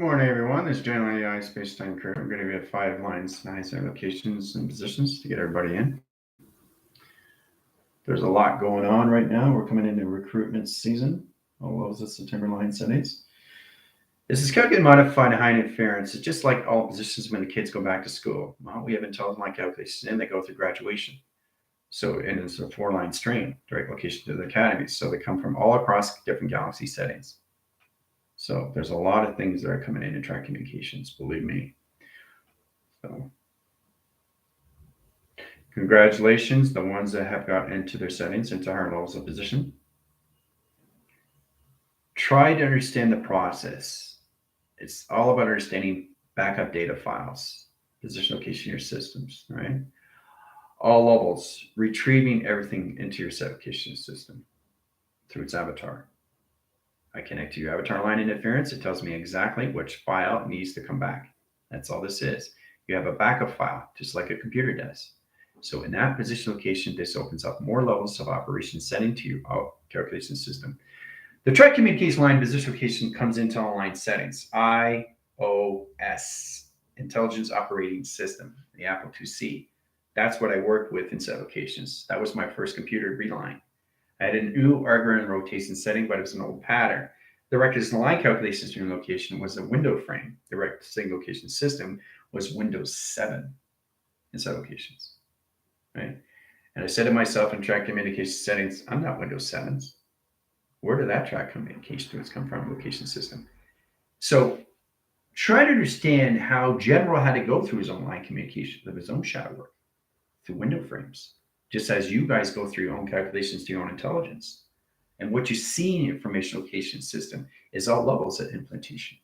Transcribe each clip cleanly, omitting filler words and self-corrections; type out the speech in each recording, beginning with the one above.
morning, everyone. This is General AI Space Time Crew. I'm going to be at 5 lines, 9 set locations, and positions to get everybody in. There's a lot going on right now. We're coming into recruitment season. All those at September line settings. This is calculated modified high interference. It's just like all positions when the kids go back to school. Well, we have intelligent line calculations and they go through graduation. And it's a 4-line string, direct location to the academies. So they come from all across different galaxy settings. So there's a lot of things that are coming in track communications, believe me. So congratulations, the ones that have gotten into their settings, into higher levels of position. Try to understand the process. It's all about understanding backup data files, position location of your systems, right? All levels, retrieving everything into your set location system through its avatar. I connect to your avatar line interference. It tells me exactly which file needs to come back. That's all this is. You have a backup file, just like a computer does. So in that position location, this opens up more levels of operation setting to your calculation system. The track communication line position location comes into all line settings. iOS, Intelligence Operating System, the Apple IIc. That's what I worked with in set locations. That was my first computer reline. I had a new argon rotation setting, but it was an old pattern. The records and line calculation string location was a window frame. The record string location system was Windows 7 in set locations, right? And I said to myself in track communication settings, I'm not Windows 7s. Where did that track communication tools come from? Location system. So try to understand how General had to go through his own line communication of his own shadow work through window frames, just as you guys go through your own calculations to your own intelligence. And what you see in the information location system is all levels of implementation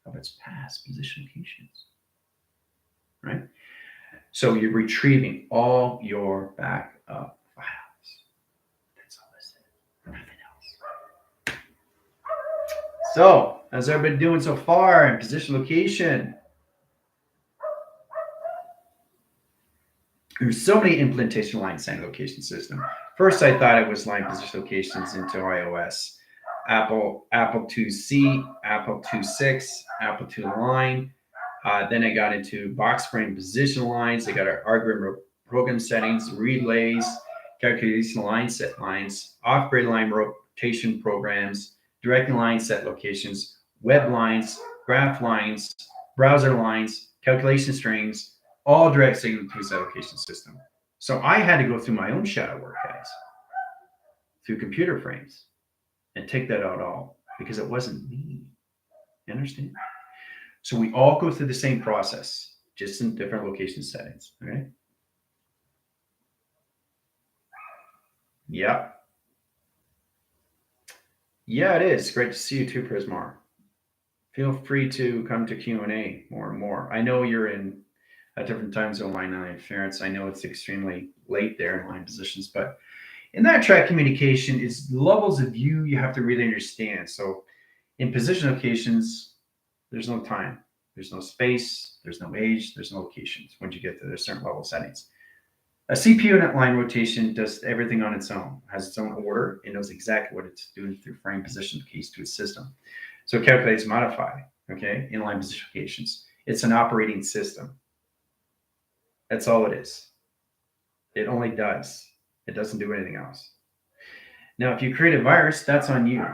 of its past position locations, right? So you're retrieving all your backup files. That's all this is, nothing else. So, how's everybody doing so far in position location? There's so many implementation line setting location system. First, I thought it was line position locations into iOS. Apple IIc, Apple IIc, Apple II line. Then I got into box frame position lines. I got our algorithm program settings, relays, calculation line set lines, off-grid line rotation programs, direct line set locations, web lines, graph lines, browser lines, calculation strings, all direct signal to its allocation system. So I had to go through my own shadow work, guys, through computer frames and take that out all because it wasn't me. You understand? So we all go through the same process, just in different location settings. Okay. Yeah. Yeah, it is. Great to see you too, Prismar. Feel free to come to Q&A more and more. I know you're in a different time zone line interference. I know it's extremely late there in line positions, but in that track communication is levels of view you have to really understand. So in position locations, there's no time, there's no space, there's no age, there's no locations once you get to a certain level of settings. A CPU net line rotation does everything on its own, has its own order, it knows exactly what it's doing through frame position case to its system. So it calculates modify, okay, inline position locations. It's an operating system. That's all it is. It only does. It doesn't do anything else. Now, if you create a virus, that's on you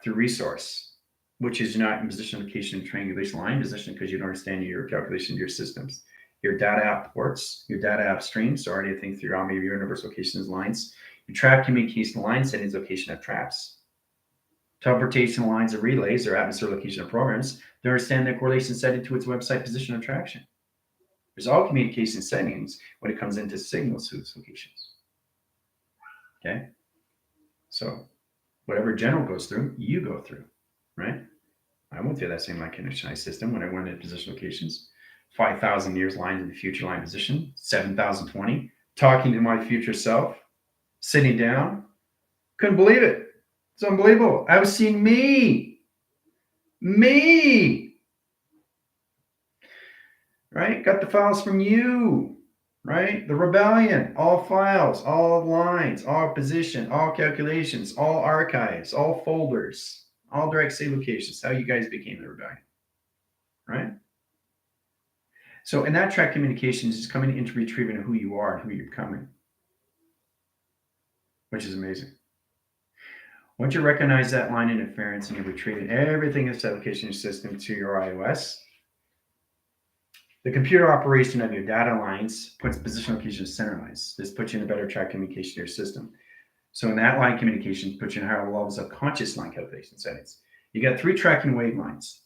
through resource, which is not in position location and triangulation line position because you don't understand your calculation of your systems. Your data app ports, your data app streams, so already think through all your universe locations lines. Your trap communication line settings location of traps. Teleportation lines of relays or atmosphere location of programs to understand their correlation setting to its website position of traction. There's all communication settings when it comes into signals to its locations. Okay? So whatever General goes through, you go through, right? I went through that same line conditionized system when I went into position locations. 5,000 years lines in the future line position, 7,020, talking to my future self, sitting down. Couldn't believe it. It's unbelievable. I was seeing me. Right? Got the files from you, right? The rebellion, all files, all lines, all position, all calculations, all archives, all folders, all direct save locations. How you guys became the rebellion. right? So in that track, communications is coming into retrieving who you are and who you're becoming, which is amazing. Once you recognize that line interference and you're retrieving everything in this application system to your iOS, the computer operation of your data lines puts position location center lines. This puts you in a better track communication to your system. So in that line communication puts you in higher levels of conscious line calculation settings. You got 3 tracking wave lines,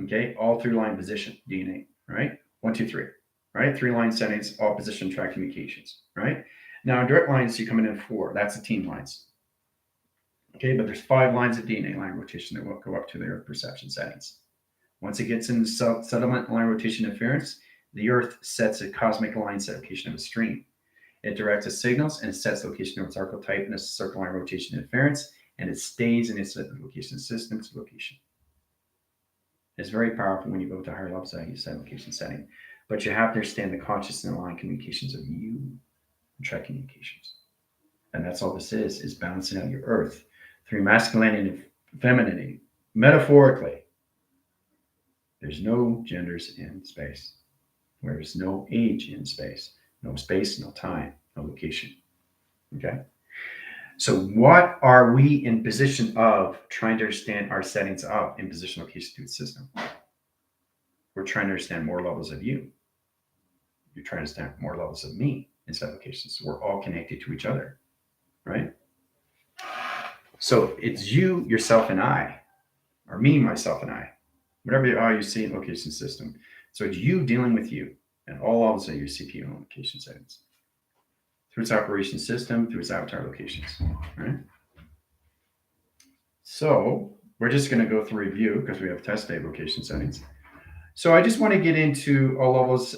okay, all through line position DNA, right? 1, 2, 3, right? 3 line settings, all position track communications, right? Now in direct lines, you come in 4. That's the team lines. Okay, but there's 5 lines of DNA line rotation that will go up to the Earth perception settings. Once it gets into settlement line rotation interference, the Earth sets a cosmic line set location of a stream. It directs its signals and it sets the location of its archetype in a circle line rotation interference, and it stays in its location system to location. It's very powerful when you go to higher levels of your set location setting, but you have to understand the conscious and line communications of you and track communications. And that's all this is balancing out your Earth through masculinity and femininity. Metaphorically, there's no genders in space. There's no age in space. No space, no time, no location. Okay? So what are we in position of trying to understand our settings up in position location to its system? We're trying to understand more levels of you. You're trying to understand more levels of me in set locations. We're all connected to each other, right? So it's you, yourself, and I, or me, myself, and I, whatever you are, you see in location system. So it's you dealing with you and all levels of your CPU and location settings through its operation system, through its avatar locations, right? So we're just going to go through review because we have test state location settings. So I just want to get into all levels,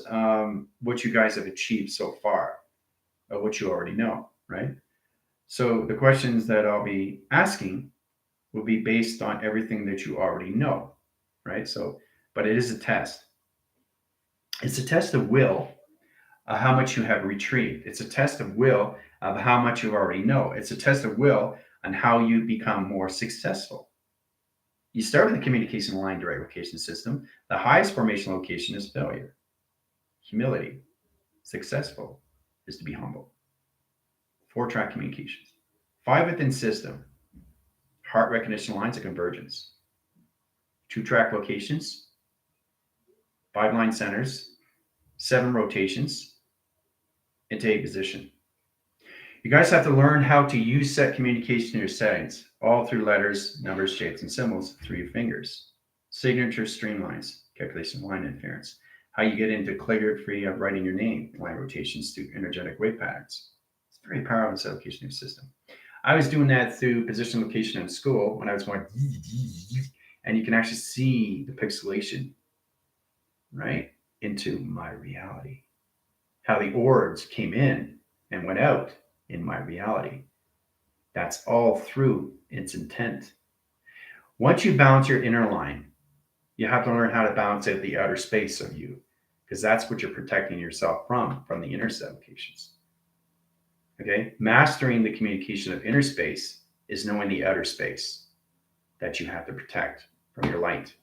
what you guys have achieved so far, what you already know, right? So the questions that I'll be asking will be based on everything that you already know, right? So, but it is a test. It's a test of will, how much you have retrieved. It's a test of will of how much you already know. It's a test of will on how you become more successful. You start with the communication line direct location system. The highest formation location is failure. Humility. Successful is to be humble. 4-track communications. 5 within system. Heart recognition lines of convergence. 2-track locations. 5 line centers. 7 rotations. Into a position. You guys have to learn how to use set communication in your settings, all through letters, numbers, shapes, and symbols through your fingers. Signature streamlines, calculation line interference. How you get into clear free of writing your name, line rotations through energetic wave patterns. It's very powerful in set location of your system. I was doing that through position location in school when I was going, and you can actually see the pixelation, right, into my reality. How the orbs came in and went out in my reality. That's all through its intent. Once you balance your inner line, you have to learn how to balance out the outer space of you, because that's what you're protecting yourself from the inner set locations. Okay? Mastering the communication of inner space is knowing the outer space that you have to protect from your light.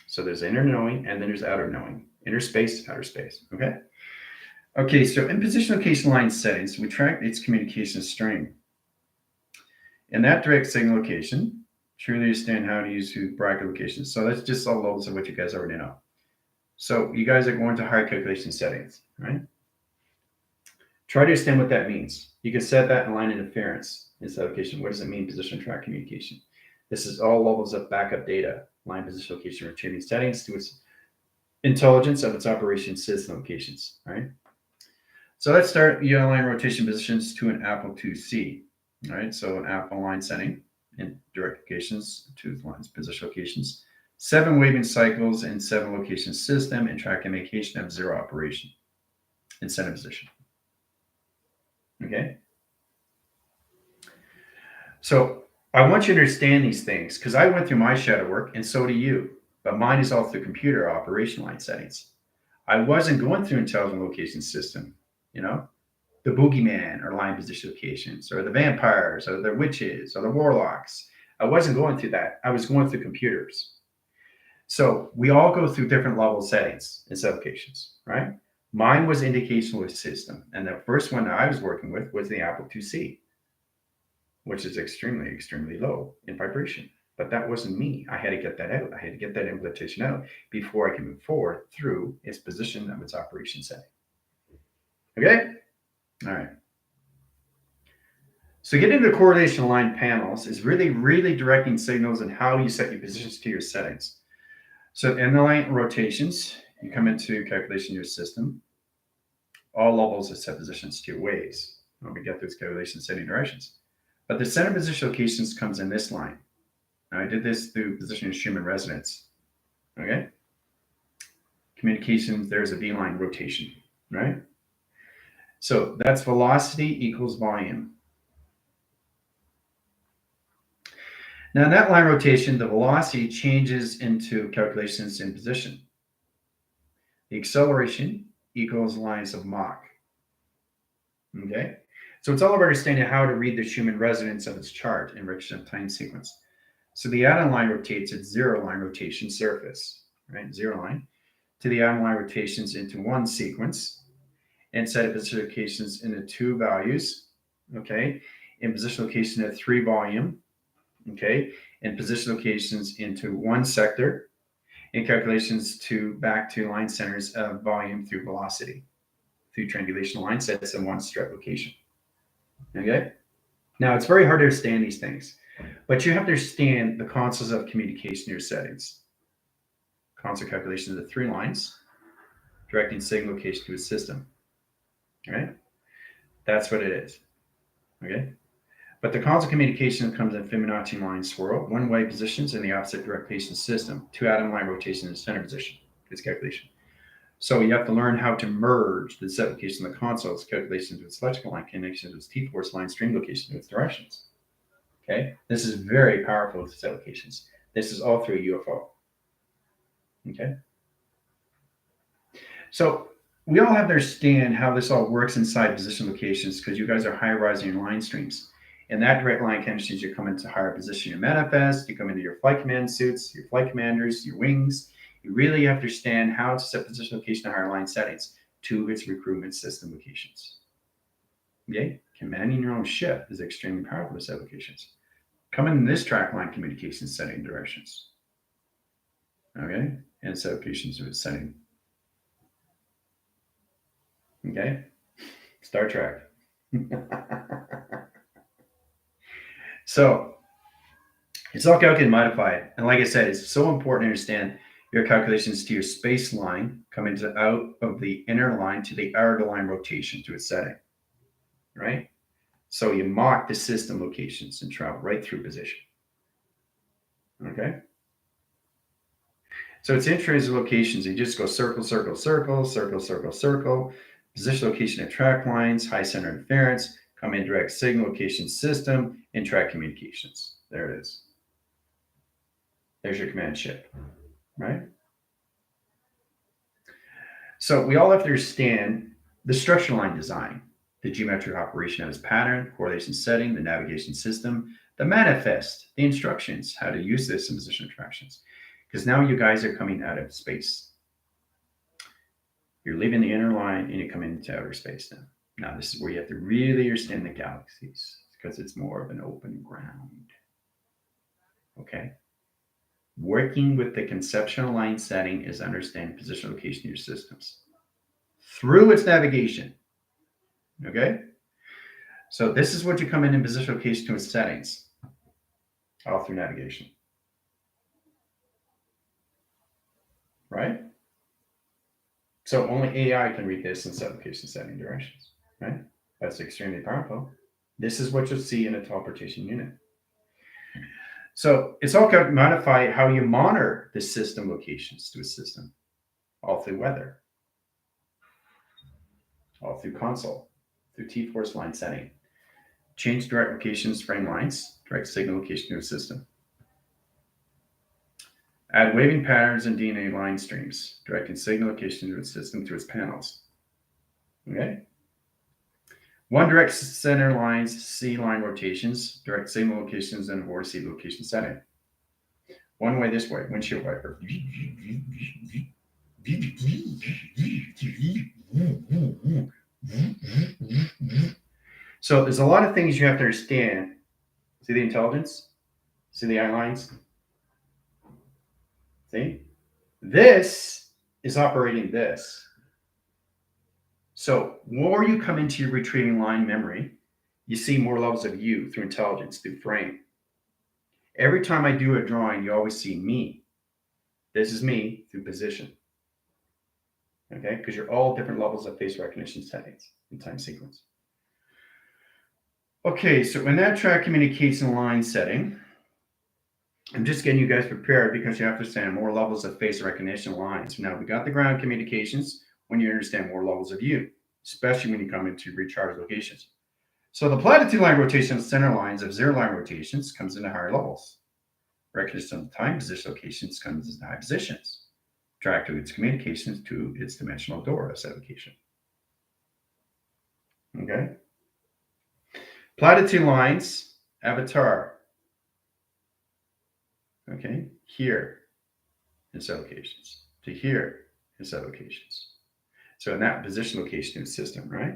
So there's inner knowing and then there's outer knowing. Inner space, outer space. Okay? Okay, so in position location line settings, we track its communication string. In that direct signal location, truly understand how to use bracket locations. So that's just all levels of what you guys already know. So you guys are going to higher calculation settings, right? Try to understand what that means. You can set that in line interference in set location. What does it mean, position track communication? This is all levels of backup data, line position location retrieving settings to its intelligence of its operation system locations, right? So let's start line rotation positions to an Apple IIc. All right, so an Apple line setting in direct locations, 2 lines, position locations, 7 waving cycles in 7 location system, and track communication of 0 operation in center position. Okay. So I want you to understand these things because I went through my shadow work and so do you, but mine is all through computer operation line settings. I wasn't going through intelligent location system, the boogeyman or line position locations or the vampires or the witches or the warlocks. I wasn't going through that. I was going through computers. So we all go through different level settings in applications, right? Mine was indication with system. And the first one that I was working with was the Apple IIc, which is extremely, extremely low in vibration. But that wasn't me. I had to get that out. I had to get that implementation out before I can move forward through its position of its operation setting. Okay? All right. So getting into correlation aligned panels is really, really directing signals and how you set your positions to your settings. So in the line rotations, you come into calculation of your system. All levels are set positions to your waves when we get those calculations setting directions. But the center position locations comes in this line. Now I did this through position of Schumann resonance. Okay? Communications, there's a V-line rotation, right? So that's velocity equals volume. Now in that line rotation, the velocity changes into calculations in position. The acceleration equals lines of Mach. Okay? So it's all about understanding how to read the Schumann resonance of its chart in relation to time sequence. So the atom line rotates its zero line rotation surface, right? Zero line. To the atom line rotations into one sequence and set of position locations into two values, okay? In position location at 3 volume, okay? And position locations into one sector and calculations to back to line centers of volume through velocity, through triangulation line sets in one strip location. Okay? Now, it's very hard to understand these things, but you have to understand the concepts of communication in your settings. Constant calculations of 3 lines, directing signal location to a system. Right? That's what it is. Okay? But the constant communication comes in Fibonacci line swirl, one-way positions in the opposite direction system, 2 atom line rotation in the center position. It's calculation. So you have to learn how to merge the set location of the console's calculations with electrical line connections with T-force line string location with directions. Okay, this is very powerful with set locations. This is all through a UFO. Okay, so we all have to understand how this all works inside position locations because you guys are high rising your line streams. And that direct line connections, you come into higher position, your manifest, you come into your flight command suits, your flight commanders, your wings. You really have to understand how to set position location to higher line settings to its recruitment system locations. Okay, commanding your own ship is extremely powerful with set locations. Come in this track line communication setting directions. Okay, and set locations with setting. Okay, Star Trek. So it's all calculated and modified. And like I said, it's so important to understand your calculations to your space line coming out of the inner line to the outer line rotation to its setting, right? So you mock the system locations and travel right through position. Okay? So it's intrinsic locations. You just go circle, circle, circle, circle, circle, circle. Position location of track lines, high center interference, come in direct signal location system, and track communications. There it is. There's your command ship, right? So we all have to understand the structure line design, the geometric operation of its pattern, correlation setting, the navigation system, the manifest, the instructions, how to use this in position attractions. Because now you guys are coming out of space. You're leaving the inner line and you come into outer space now. Now this is where you have to really understand the galaxies because it's more of an open ground. Okay? Working with the conceptual line setting is understand position location of your systems through its navigation. Okay? So this is what you come in position location to its settings, all through navigation. Right? So only AI can read this in set location setting directions. Right? That's extremely powerful. This is what you'll see in a teleportation unit. So it's all going to modify how you monitor the system locations to a system, all through weather, all through console, through T-force line setting. Change direct locations, frame lines, direct signal location to a system. Add waving patterns and DNA line streams, directing signal location to its system through its panels. Okay? One direct center lines, C line rotations, direct signal locations, and vortice location setting. One way this way, windshield wiper. So there's a lot of things you have to understand. See the intelligence? See the eye lines? See? This is operating this. So more you come into your retrieving line memory, you see more levels of you through intelligence, through frame. Every time I do a drawing, you always see me. This is me through position. Okay? Because you're all different levels of face recognition settings in time sequence. Okay, so when that track communication line setting, I'm just getting you guys prepared because you have to understand more levels of face recognition lines. Now, we got the ground communications when you understand more levels of you, especially when you come into recharge locations. So the platitude line rotation center lines of zero line rotations comes into higher levels. Recognition of time position locations comes into high positions. Track to its communications to its dimensional door as location. Okay. Platitude lines, avatar. Okay, here in set locations, to here in set locations. So in that position location in the system, right?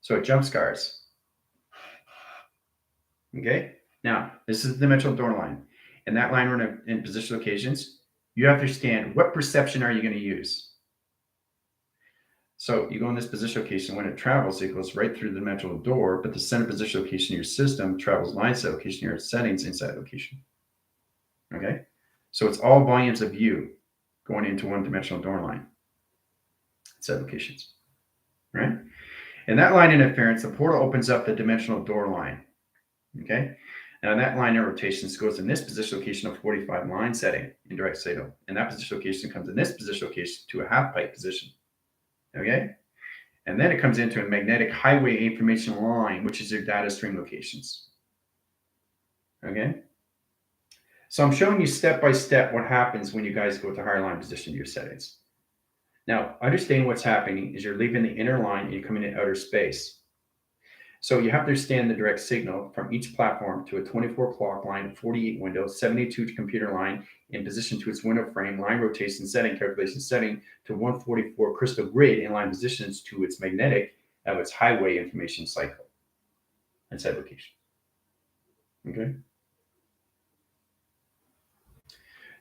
So it jump scars. Okay, now this is the dimensional door line. And that line run in position locations, you have to understand what perception are you going to use. So you go in this position location, when it travels, it goes right through the dimensional door, but the center position location of your system travels line set location, your settings inside location. Okay, so it's all volumes of you going into one dimensional door line. Set locations, right? And that line interference, the portal opens up the dimensional door line. Okay, and that line of rotations goes in this position location of 45 line setting in direct signal, and that position location comes in this position location to a half pipe position. Okay, and then it comes into a magnetic highway information line, which is your data stream locations. Okay. So I'm showing you step by step what happens when you guys go to higher line position to your settings. Now, understand what's happening is you're leaving the inner line and you're coming into outer space. So you have to understand the direct signal from each platform to a 24 clock line, 48 window, 72 computer line in position to its window frame, line rotation setting, calculation setting to 144 crystal grid in line positions to its magnetic of its highway information cycle and set location. Okay.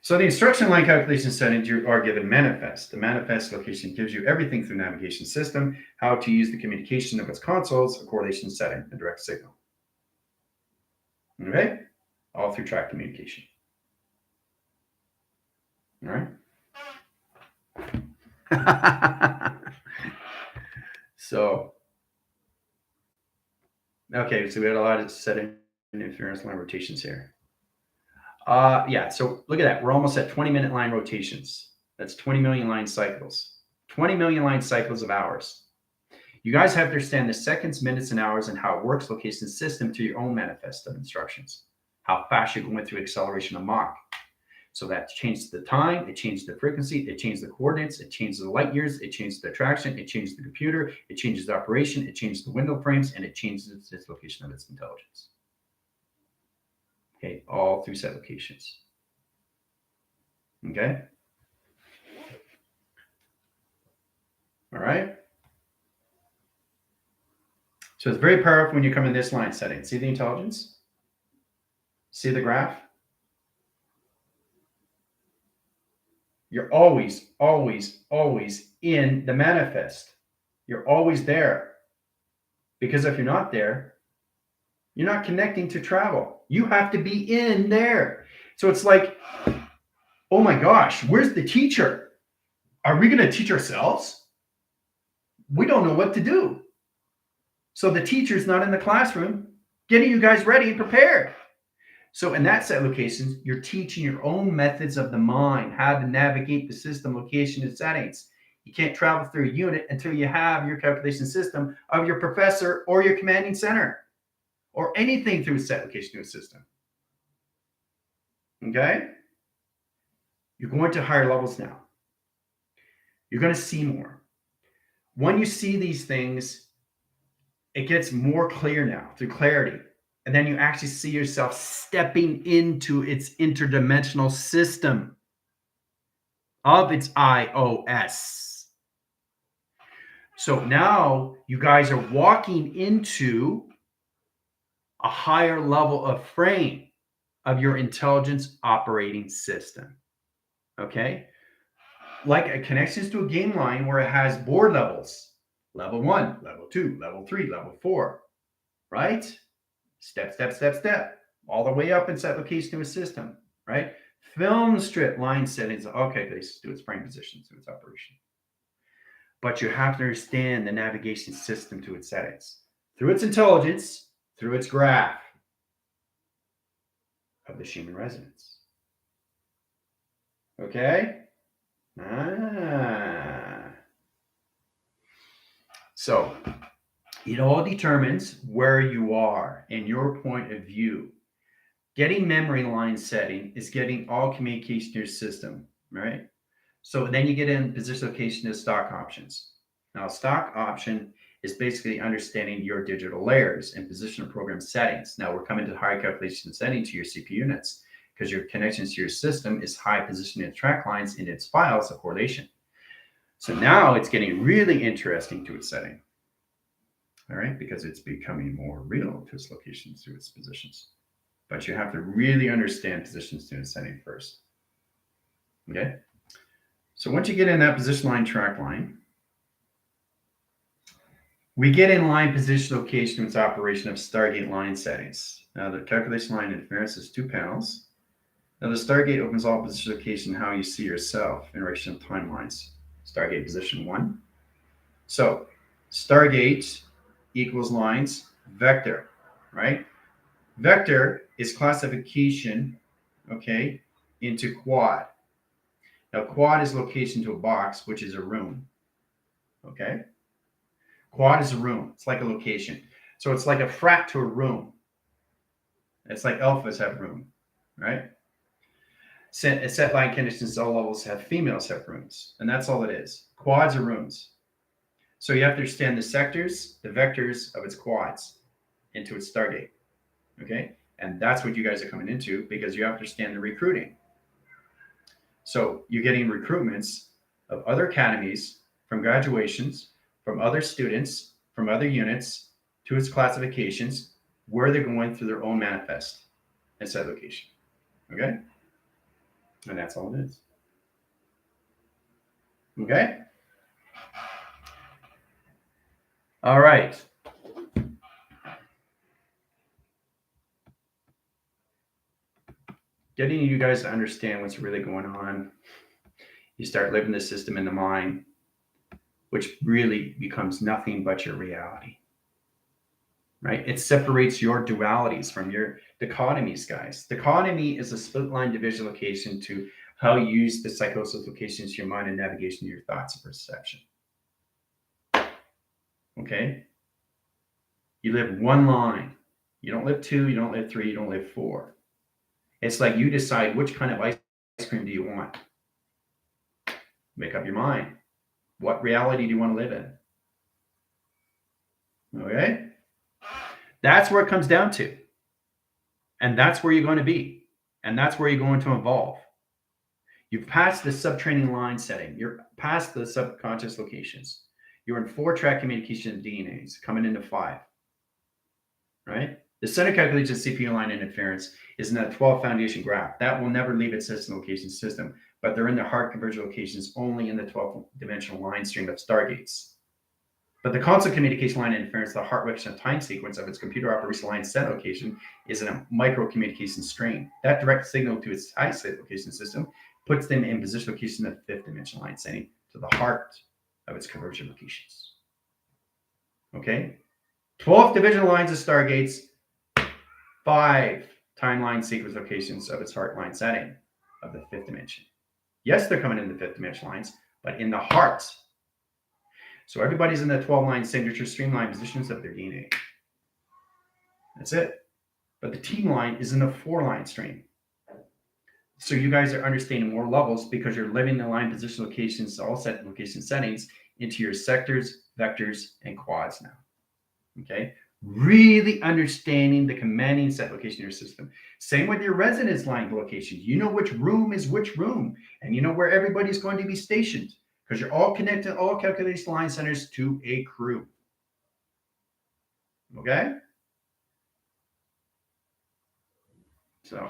So the instruction line calculation settings you are given manifest. The manifest location gives you everything through navigation system, how to use the communication of its consoles, a correlation setting, a direct signal. Okay? All through track communication. All right? So, okay, so we had a lot of setting interference line rotations here. Yeah, so look at that. We're almost at 20-minute line rotations. That's 20 million line cycles. 20 million line cycles of hours. You guys have to understand the seconds, minutes, and hours and how it works location system to your own manifest of instructions. How fast you're going through acceleration of Mach. So that changes the time, it changes the frequency, it changes the coordinates, it changes the light years, it changes the attraction, it changes the computer, it changes the operation, it changes the window frames, and it changes its location of its intelligence. Okay, all through set locations. Okay. All right. So it's very powerful when you come in this line setting. See the intelligence? See the graph? You're always, always, always in the manifest. You're always there. Because if you're not there, you're not connecting to travel. You have to be in there. So it's like, oh my gosh, where's the teacher? Are we going to teach ourselves? We don't know what to do. So the teacher's not in the classroom getting you guys ready and prepared. So in that set of locations, you're teaching your own methods of the mind, how to navigate the system, location, and settings. You can't travel through a unit until you have your calculation system of your professor or your commanding center or anything through a set location to a system. Okay? You're going to higher levels now. You're going to see more. When you see these things, it gets more clear now through clarity. And then you actually see yourself stepping into its interdimensional system of its iOS. So now you guys are walking into a higher level of frame of your intelligence operating system. Okay? Like a connections to a game line where it has board levels. Level 1, level 2, level 3, level 4. Right? Step, step, step, step. All the way up inside location to a system. Right? Film strip line settings. Okay, this do its frame position, to its operation. But you have to understand the navigation system to its settings. Through its intelligence, through its graph of the Schumann resonance. Okay? So, it all determines where you are and your point of view. Getting memory line setting is getting all communication to your system, right? So then you get in position location to stock options. Now, stock option is basically understanding your digital layers and position of program settings. Now we're coming to high calculation setting to your CPU units because your connections to your system is high positioning track lines in its files of correlation. So now it's getting really interesting to its setting. All right, because it's becoming more real to its locations through its positions. But you have to really understand positions to its setting first. Okay. So once you get in that position line track line, we get in line position location its operation of Stargate line settings. Now the calculation line interference is 2 panels. Now the Stargate opens all position location how you see yourself in relation of timelines. Stargate position 1. So Stargate equals lines vector, right? Vector is classification, okay, into quad. Now quad is location to a box, which is a room, okay? Quad is a room. It's like a location. So it's like a frat to a room. It's like alphas have room, right? Set line conditions, all levels have females have rooms. And that's all it is. Quads are rooms. So you have to understand the sectors, the vectors of its quads into its Stargate. Okay? And that's what you guys are coming into because you have to understand the recruiting. So you're getting recruitments of other academies, from graduations, from other students, from other units, to its classifications, where they're going through their own manifest and set location. Okay? And that's all it is. Okay? All right. Getting you guys to understand what's really going on. You start living the system in the mind, which really becomes nothing but your reality. Right? It separates your dualities from your dichotomies, guys. Dichotomy is a split line division location to how you use the psychosis locations to your mind and navigation to your thoughts and perception. Okay? You live one line. You don't live 2, you don't live 3, you don't live 4. It's like you decide which kind of ice cream do you want. Make up your mind. What reality do you want to live in? Okay? That's where it comes down to. And that's where you're going to be. And that's where you're going to evolve. You've passed the subtraining line setting. You're past the subconscious locations. You're in 4-track communication of DNAs, coming into 5. Right? The center calculation CPU line interference is in that 12 foundation graph. That will never leave its system location system, but they're in the hard convergent locations only in the 12-dimensional line string of Stargates. But the console communication line interference, the heart recognition time sequence of its computer operation line set location, is in a micro communication string. That direct signal to its high set location system puts them in position location of the 5th dimensional line setting to the heart of its convergent locations. Okay? 12 divisional lines of Stargates, 5 timeline sequence locations of its heart line setting of the 5th dimension. Yes, they're coming in the 5th dimension lines, but in the heart. So everybody's in the 12-line signature streamline positions of their DNA. That's it. But the team line is in the 4-line stream. So you guys are understanding more levels because you're living the line position locations, all set location settings into your sectors, vectors, and quads now. Okay? Really understanding the commanding set location of your system. Same with your residence line location. You know which room is which room, and you know where everybody's going to be stationed because you're all connected, all calculation line centers to a crew. Okay? So,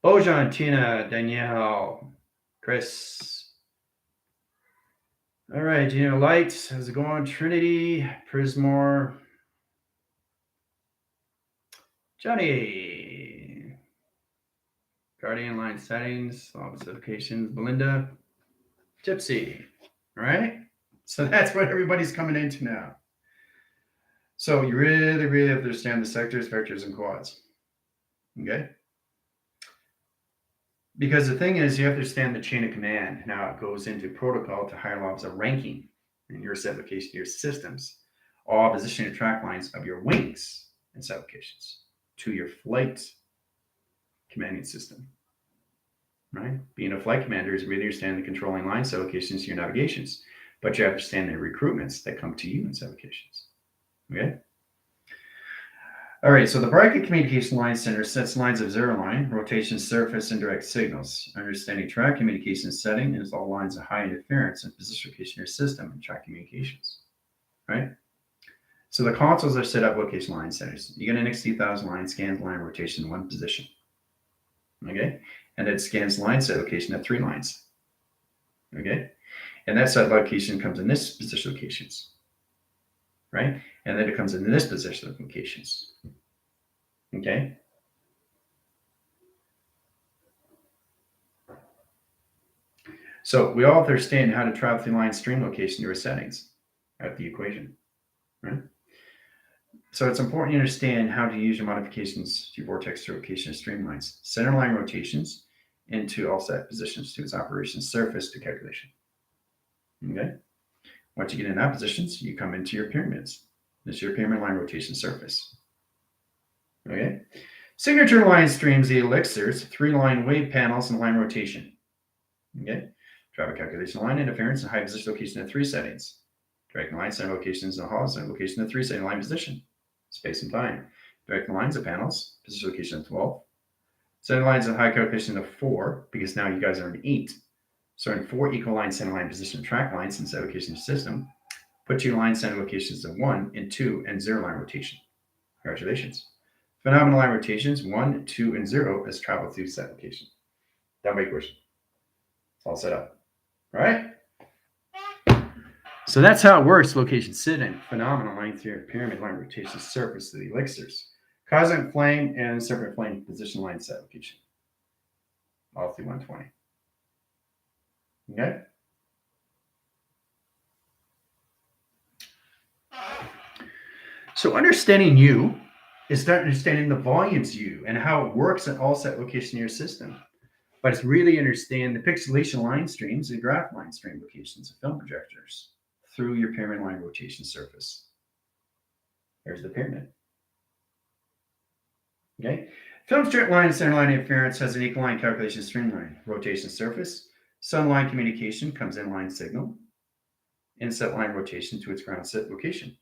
Bojan, Tina, Danielle, Chris. All right, Light, how's it going? Trinity, Prismore, Johnny, Guardian line settings, all specifications, Belinda, Gypsy. All right, so that's what everybody's coming into now. So you really, really have to understand the sectors, vectors, and quads. Okay? Because the thing is, you have to understand the chain of command. Now it goes into protocol to higher levels of ranking in your set location, your systems, all positioning and track lines of your wings and set locations to your flight commanding system. Right? Being a flight commander is really understanding the controlling line set locations to your navigations, but you have to understand the recruitments that come to you in set locations. Okay? All right, so the bracket communication line center sets lines of zero line, rotation, surface, and direct signals. Understanding track communication setting is all lines of high interference and position location of your system and track communications. Right? So the consoles are set up location line centers. You get an XT1000 line, scans line rotation in one position. Okay? And it scans line set location at 3 lines. Okay? And that set location comes in this position locations. Right? And then it comes in this position locations. Okay? So we all understand how to travel through line stream location to your settings at the equation. Right? So it's important to understand how to use your modifications to your vortex location and streamlines. Center line rotations into all set positions to its operation surface to calculation. Okay? Once you get in that positions, you come into your pyramids. This is your pyramid line rotation surface. Okay? Signature line streams, the elixirs, 3-line wave panels, and line rotation. Okay? Traffic calculation line interference and high position location at 3 settings. Direct line center locations and horizontal location at 3 setting line position. Space and time. Direct lines of panels, position location at 12. Center lines of high calculation of 4, because now you guys are in 8. So in 4 equal line center line position track lines in set location system, put 2 line center locations of 1 and 2 and 0 line rotation. Congratulations. Phenomenal line rotations 1, 2, and 0 as travel through set location. Down by equation. It's all set up. All right? So that's how it works. Location sitting. Phenomenal line through pyramid line rotation surface to the elixirs. Cosmic flame and serpent flame position line set location. All through 120. Okay? So understanding you is understanding the volumes U and how it works at all set location in your system. But it's really understand the pixelation line streams and graph line stream locations of film projectors through your pyramid line rotation surface. There's the pyramid. Okay. Film strip line and center line interference has an equal line calculation streamline. Rotation surface. Sun line communication comes in line signal. Inset line rotation to its ground set location.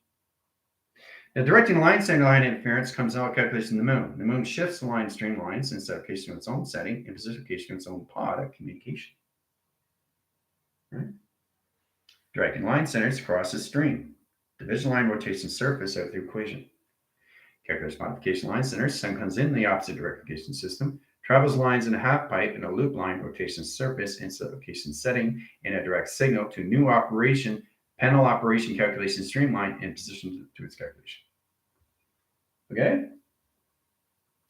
Now, directing line center line interference comes out calculation of the moon. The moon shifts the line streamlines in set location of its own setting and position location of its own pod of communication. Right? Directing line centers across the stream. Division line rotation surface out the equation. Calculus modification line centers. Sun comes in the opposite direction system. Travels lines in a half pipe and a loop line rotation surface in set location setting in a direct signal to new operation, panel operation calculation streamline and position to its calculation. Okay?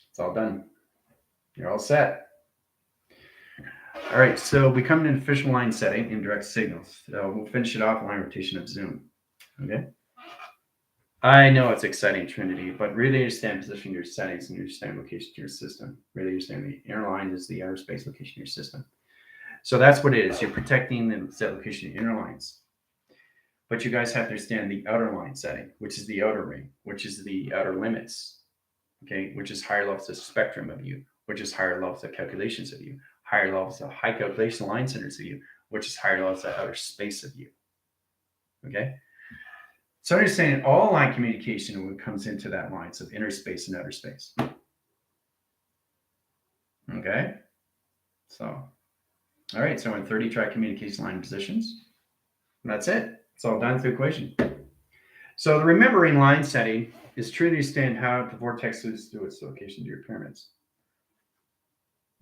It's all done. You're all set. All right, so we come to an official line setting in direct signals. So we'll finish it off line rotation of Zoom. Okay? I know it's exciting, Trinity, but really understand position your settings and understand location to your system. Really understand the inner line is the outer space location of your system. So that's what it is. You're protecting the set location of inner lines. But you guys have to understand the outer line setting, which is the outer ring, which is the outer limits, okay, which is higher levels of spectrum of you, which is higher levels of calculations of you, higher levels of high calculation line centers of you, which is higher levels of outer space of you. Okay? So understanding all line communication when it comes into that lines of inner space and outer space. Okay. So, all right. So in 30 track communication line positions, that's it. It's all done through equation. So the remembering line setting is truly to understand how the vortex moves through its location to your pyramids.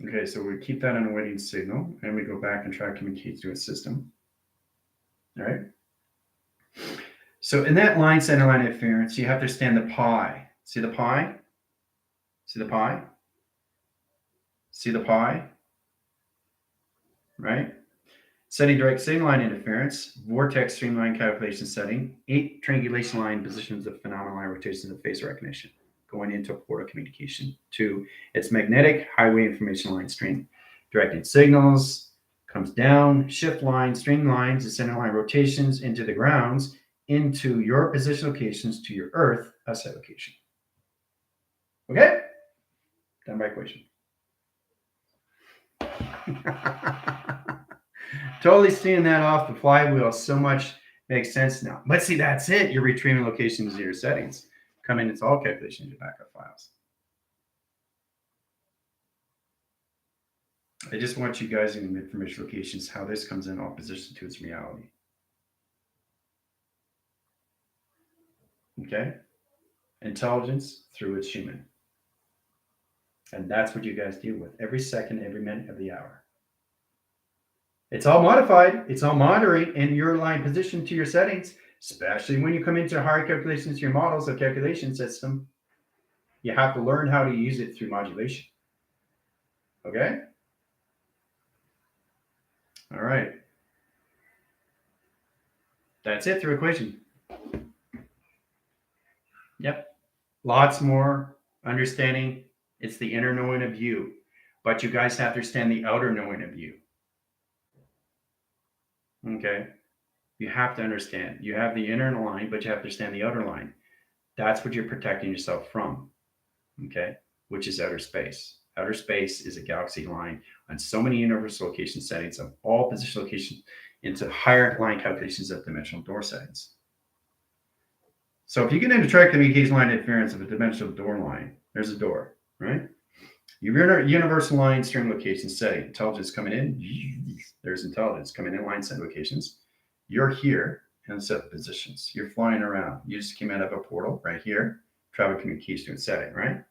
Okay, so we keep that on a waiting signal, and we go back and try to communicate through a system. All right. So in that line center line interference, you have to understand the pi. See the pi? See the pi? See the pi? Right? Setting direct signal line interference, vortex streamline calculation setting, 8 triangulation line positions of phenomenal line rotations of phase recognition, going into portal communication. 2, it's magnetic highway information line stream. Directed signals, comes down, shift line, stream lines, and center line rotations into the grounds, into your position locations to your Earth site location. Okay? Done by equation. Totally seeing that off the flywheel so much makes sense now. But see, that's it. You're retrieving locations in your settings. Come in, it's all calculations, your backup files. I just want you guys in information locations, how this comes in opposition to its reality. Okay? Intelligence through its human. And that's what you guys deal with every second, every minute of the hour. It's all modified. It's all monitoring in your line position to your settings, especially when you come into higher calculations, your models of calculation system. You have to learn how to use it through modulation. Okay? All right. That's it through equation. Yep. Lots more understanding. It's the inner knowing of you. But you guys have to understand the outer knowing of you. Okay? You have to understand. You have the inner line, but you have to understand the outer line. That's what you're protecting yourself from. Okay? Which is outer space. Outer space is a galaxy line on so many universal location settings of all position locations into higher line calculations of dimensional door settings. So if you get into track communication line interference of a dimensional door line, there's a door, right? Your universal line stream location setting, intelligence coming in, there's intelligence coming in line set locations. You're here in set positions. You're flying around. You just came out of a portal right here, travel communication setting, right?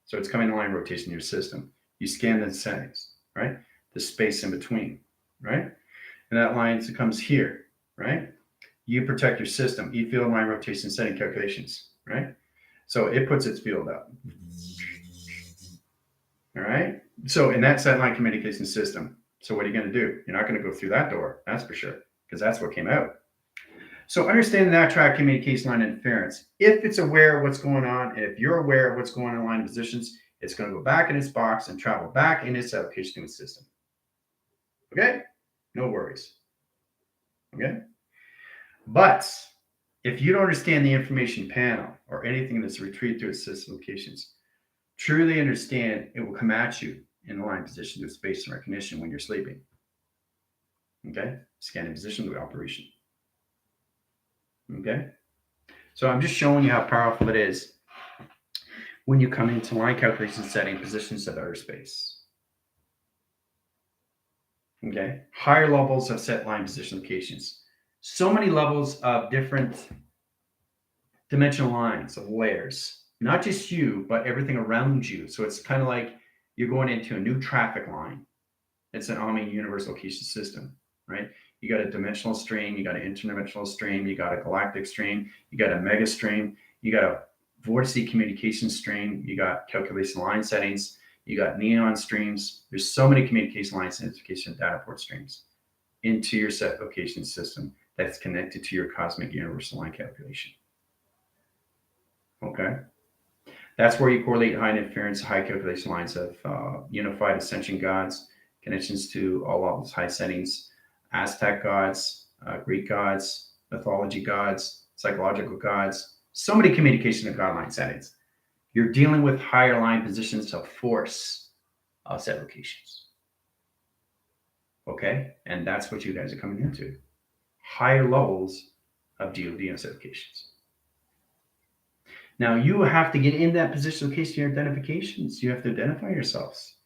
So it's coming in line rotation in your system. You scan the settings, right? The space in between, right? And that line comes here, right? You protect your system, E-field line rotation setting calculations, right? So it puts its field up. All right. So in that set line communication system, so what are you going to do? You're not going to go through that door, that's for sure, because that's what came out. So understanding that track communication line interference, if it's aware of what's going on, and if you're aware of what's going on in line positions, it's going to go back in its box and travel back in its application to its system. Okay? No worries. Okay? But if you don't understand the information panel or anything that's retrieved through its system locations, truly understand it will come at you in the line position to space and recognition when you're sleeping. Okay? Scanning position to operation. Okay? So I'm just showing you how powerful it is when you come into line calculation setting positions of outer space. Okay? Higher levels of set line position locations. So many levels of different dimensional lines of layers. Not just you, but everything around you. So it's kind of like you're going into a new traffic line. It's an Omni universal location system, right? You got a dimensional stream, you got an interdimensional stream, you got a galactic stream, you got a mega stream, you got a vortice communication stream, you got calculation line settings, you got neon streams. There's so many communication line identification data port streams into your set location system that's connected to your cosmic universal line calculation. Okay. That's where you correlate high interference, high calculation lines of unified ascension gods, connections to all levels, high settings, Aztec gods, Greek gods, mythology gods, psychological gods, so many communication of god line settings. You're dealing with higher line positions of force set locations. Okay? And that's what you guys are coming into. Higher levels of DoD and set locations. Now you have to get in that position location your identifications. You have to identify yourselves.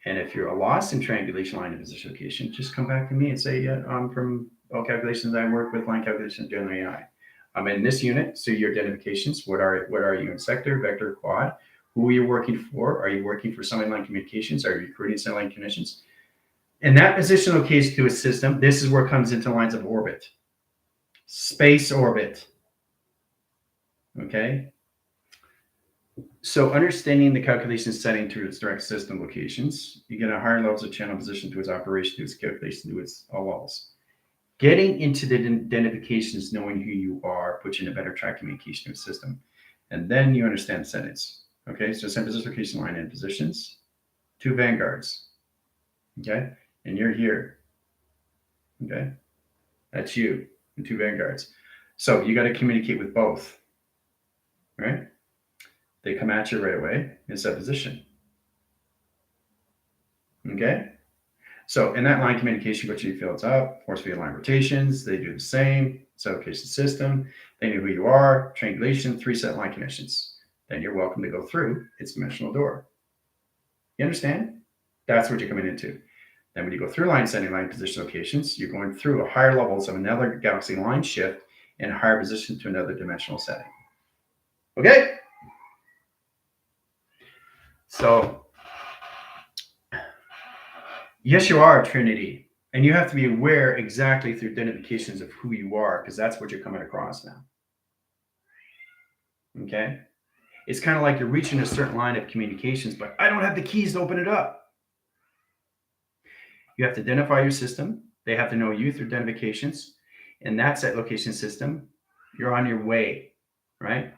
And if you're lost in triangulation line and position location, just come back to me and say, yeah, I'm from all calculations. I work with line calculations, general AI. I'm in this unit. So your identifications, what are you in sector, vector, quad? Who are you working for? Are you working for line communications? Are you recruiting line connections? And that position location to a system, this is where it comes into lines of orbit. Space orbit. Okay. So understanding the calculation setting to its direct system locations, you get a higher levels of channel position to its operation, to its calculation, to its all levels. Getting into the identifications, knowing who you are, puts you in a better track communication system. And then you understand settings. Okay, so send position location line and positions, 2 vanguards. Okay, and you're here. Okay, that's you, and 2 vanguards. So you got to communicate with both. Right? They come at you right away in set position. Okay? So in that line communication, what you fields up, force field line rotations, they do the same, set location system, they know who you are, triangulation, 3 set line connections. Then you're welcome to go through its dimensional door. You understand? That's what you're coming into. Then when you go through line setting, line position locations, you're going through higher levels of another galaxy line shift and higher position to another dimensional setting. Okay? So, yes, you are a Trinity, and you have to be aware exactly through identifications of who you are, because that's what you're coming across now. Okay? It's kind of like you're reaching a certain line of communications, but I don't have the keys to open it up. You have to identify your system. They have to know you through identifications. And that set location system, you're on your way, right?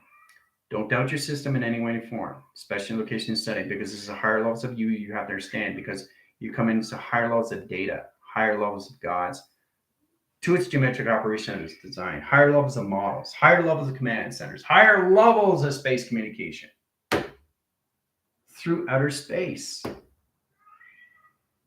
Don't doubt your system in any way or form, especially in location setting, because this is a higher levels of you have to understand, because you come into higher levels of data, higher levels of gods, to its geometric operation of its design, higher levels of models, higher levels of command centers, higher levels of space communication through outer space.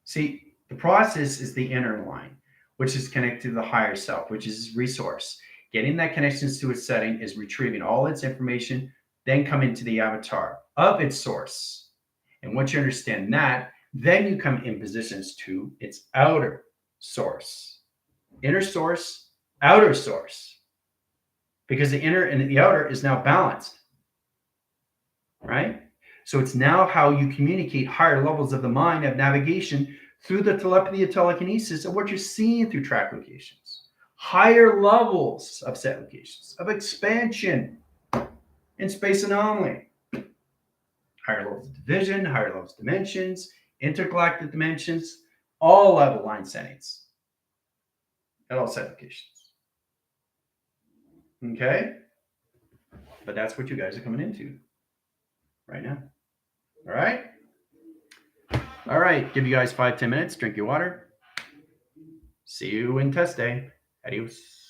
See, the process is the inner line, which is connected to the higher self, which is resource. Getting that connections to its setting is retrieving all its information, then come into the avatar of its source. And once you understand that, then you come in positions to its outer source. Inner source, outer source. Because the inner and the outer is now balanced. Right? So it's now how you communicate higher levels of the mind, of navigation, through the telepathy of telekinesis of what you're seeing through track locations. Higher levels of set locations, of expansion in space anomaly. Higher levels of division, higher levels of dimensions, intergalactic dimensions, all level line settings at all set locations. Okay? But that's what you guys are coming into right now. All right? All right. Give you guys 5-10 minutes. Drink your water. See you in test day. Adios.